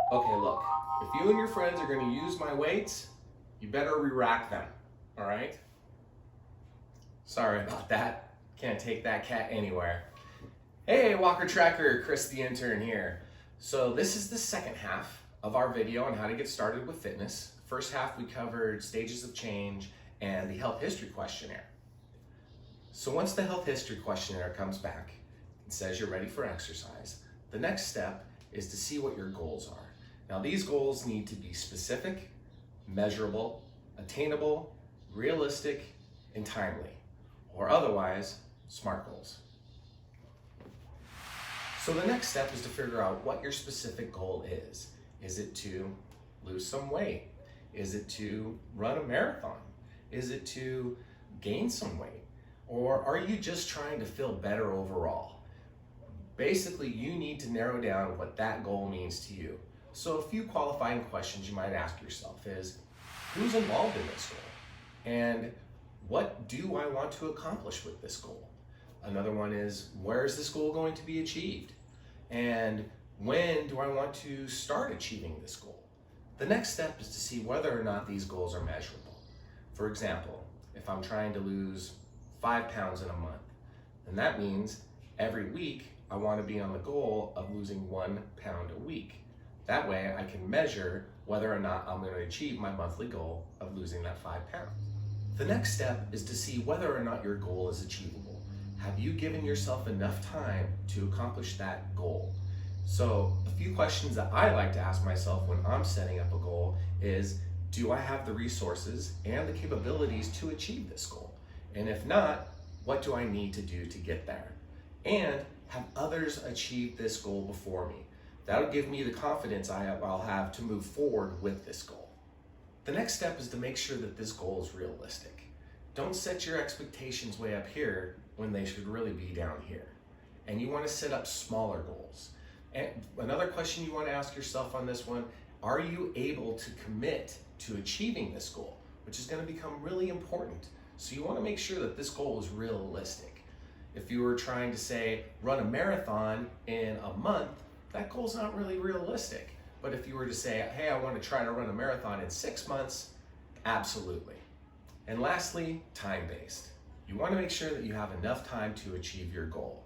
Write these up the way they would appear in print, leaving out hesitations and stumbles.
Okay, look, if you and your friends are gonna use my weights, you better re-rack them, all right? Sorry about that. Can't take that cat anywhere. Hey, Walker Tracker, Chris the intern here. So this is the second half of our video on how to get started with fitness. First half we covered stages of change and the health history questionnaire. So once the health history questionnaire comes back and says you're ready for exercise, the next step is to see what your goals are. Now these goals need to be specific, measurable, attainable, realistic, and timely, or otherwise, SMART goals. So the next step is to figure out what your specific goal is. Is it to lose some weight? Is it to run a marathon? Is it to gain some weight? Or are you just trying to feel better overall? Basically, you need to narrow down what that goal means to you. So a few qualifying questions you might ask yourself is, who's involved in this goal? And what do I want to accomplish with this goal? Another one is, where is this goal going to be achieved? And when do I want to start achieving this goal? The next step is to see whether or not these goals are measurable. For example, if I'm trying to lose 5 pounds in a month, then that means every week I want to be on the goal of losing 1 pound a week. That way I can measure whether or not I'm going to achieve my monthly goal of losing that 5 pounds. The next step is to see whether or not your goal is achievable. Have you given yourself enough time to accomplish that goal? So a few questions that I like to ask myself when I'm setting up a goal is, do I have the resources and the capabilities to achieve this goal? And if not, what do I need to do to get there? And have others achieved this goal before me? That'll give me the confidence I'll have to move forward with this goal. The next step is to make sure that this goal is realistic. Don't set your expectations way up here when they should really be down here. And you want to set up smaller goals. And another question you want to ask yourself on this one, are you able to commit to achieving this goal? Which is going to become really important. So you want to make sure that this goal is realistic. If you were trying to say, run a marathon in a month, that goal's not really realistic. But if you were to say, hey, I want to try to run a marathon in 6 months, absolutely. And lastly, time-based. You want to make sure that you have enough time to achieve your goal.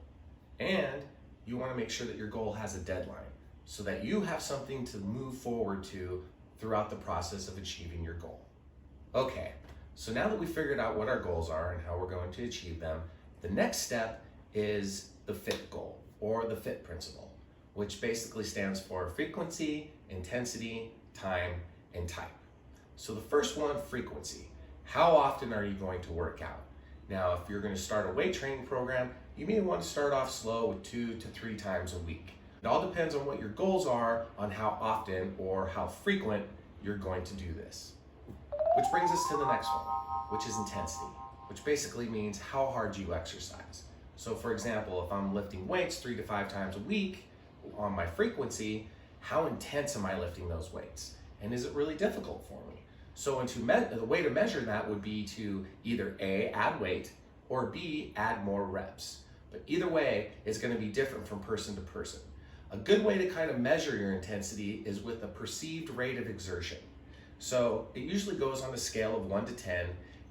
And you want to make sure that your goal has a deadline so that you have something to move forward to throughout the process of achieving your goal. Okay, so now that we figured out what our goals are and how we're going to achieve them, the next step is the FIT goal, or the FIT principle, which basically stands for frequency, intensity, time, and type. So the first one, frequency. How often are you going to work out? Now, if you're going to start a weight training program, you may want to start off slow with 2 to 3 times a week. It all depends on what your goals are on how often or how frequent you're going to do this. Which brings us to the next one, which is intensity, which basically means how hard you exercise. So for example, if I'm lifting weights 3 to 5 times a week on my frequency, how intense am I lifting those weights? And is it really difficult for me? So the way to measure that would be to either A, add weight, or B, add more reps. But either way, it's going to be different from person to person. A good way to kind of measure your intensity is with a perceived rate of exertion. So it usually goes on a scale of 1 to 10,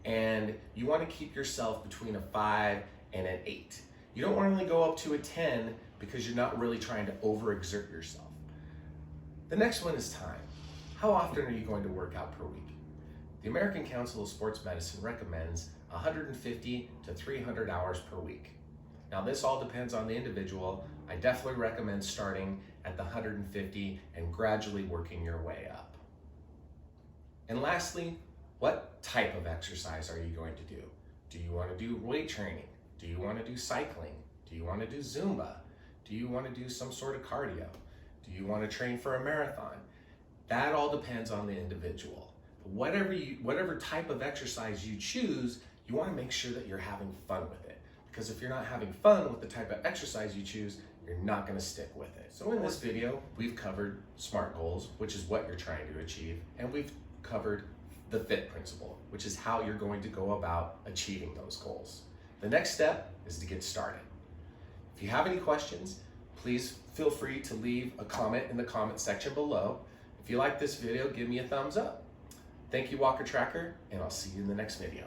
and you want to keep yourself between a 5 and an 8. You don't want to only go up to a 10 because you're not really trying to overexert yourself. The next one is time. How often are you going to work out per week? The American Council of Sports Medicine recommends 150 to 300 hours per week. Now this all depends on the individual. I definitely recommend starting at the 150 and gradually working your way up. And lastly, what type of exercise are you going to do? Do you want to do weight training? Do you want to do cycling? Do you want to do Zumba? Do you want to do some sort of cardio? Do you want to train for a marathon? That all depends on the individual. Whatever type of exercise you choose, you want to make sure that you're having fun with it. Because if you're not having fun with the type of exercise you choose, you're not going to stick with it. So in this video, we've covered SMART goals, which is what you're trying to achieve, and we've covered the FIT principle, which is how you're going to go about achieving those goals. The next step is to get started. If you have any questions, please feel free to leave a comment in the comment section below. If you like this video, give me a thumbs up. Thank you, Walker Tracker, and I'll see you in the next video.